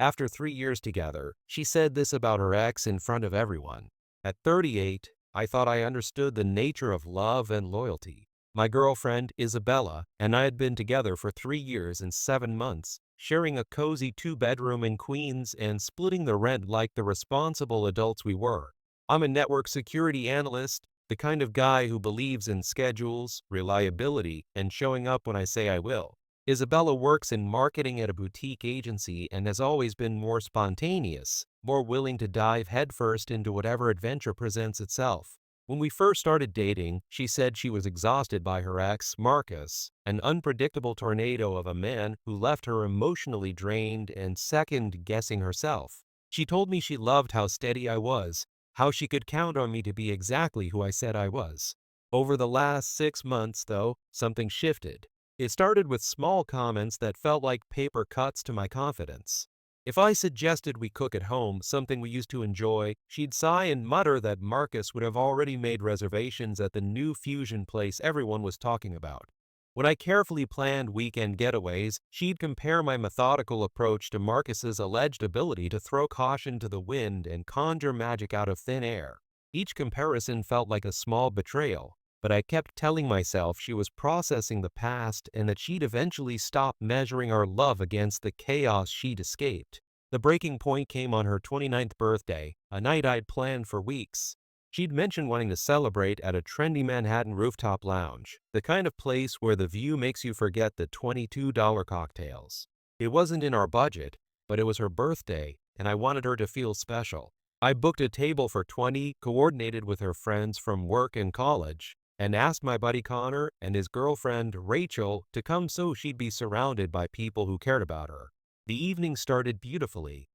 After 3 years together, she said this about her ex in front of everyone. At 38, I thought I understood the nature of love and loyalty. My girlfriend, Isabella, and I had been together for 3 years and 7 months, sharing a cozy two-bedroom in Queens and splitting the rent like the responsible adults we were. I'm a network security analyst, the kind of guy who believes in schedules, reliability, and showing up when I say I will. Isabella works in marketing at a boutique agency and has always been more spontaneous, more willing to dive headfirst into whatever adventure presents itself. When we first started dating, she said she was exhausted by her ex, Marcus, an unpredictable tornado of a man who left her emotionally drained and second-guessing herself. She told me she loved how steady I was, how she could count on me to be exactly who I said I was. Over the last 6 months, though, something shifted. It started with small comments that felt like paper cuts to my confidence. If I suggested we cook at home, something we used to enjoy, she'd sigh and mutter that Marcus would have already made reservations at the new fusion place everyone was talking about. When I carefully planned weekend getaways, she'd compare my methodical approach to Marcus's alleged ability to throw caution to the wind and conjure magic out of thin air. Each comparison felt like a small betrayal, but I kept telling myself she was processing the past and that she'd eventually stop measuring our love against the chaos she'd escaped. The breaking point came on her 29th birthday, a night I'd planned for weeks. She'd mentioned wanting to celebrate at a trendy Manhattan rooftop lounge, the kind of place where the view makes you forget the $22 cocktails. It wasn't in our budget, but it was her birthday, and I wanted her to feel special. I booked a table for 20, coordinated with her friends from work and college, and asked my buddy Connor and his girlfriend Rachel to come so she'd be surrounded by people who cared about her. The evening started beautifully.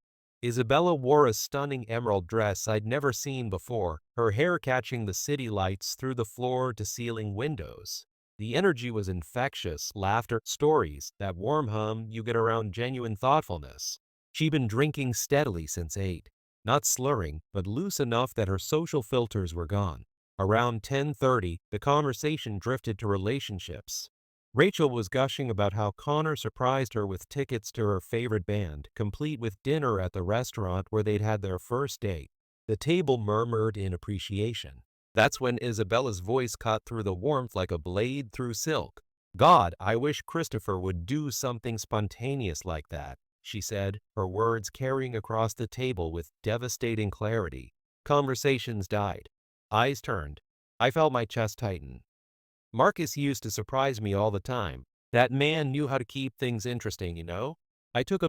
Isabella wore a stunning emerald dress I'd never seen before, her hair catching the city lights through the floor-to-ceiling windows. The energy was infectious, laughter, stories, that warm hum you get around genuine thoughtfulness. She'd been drinking steadily since 8, not slurring, but loose enough that her social filters were gone. Around 10:30, the conversation drifted to relationships. Rachel was gushing about how Connor surprised her with tickets to her favorite band, complete with dinner at the restaurant where they'd had their first date. The table murmured in appreciation. That's when Isabella's voice cut through the warmth like a blade through silk. "God, I wish Christopher would do something spontaneous like that," she said, her words carrying across the table with devastating clarity. Conversations died. Eyes turned. I felt my chest tighten. Marcus used to surprise me all the time. That man knew how to keep things interesting, you know? I took a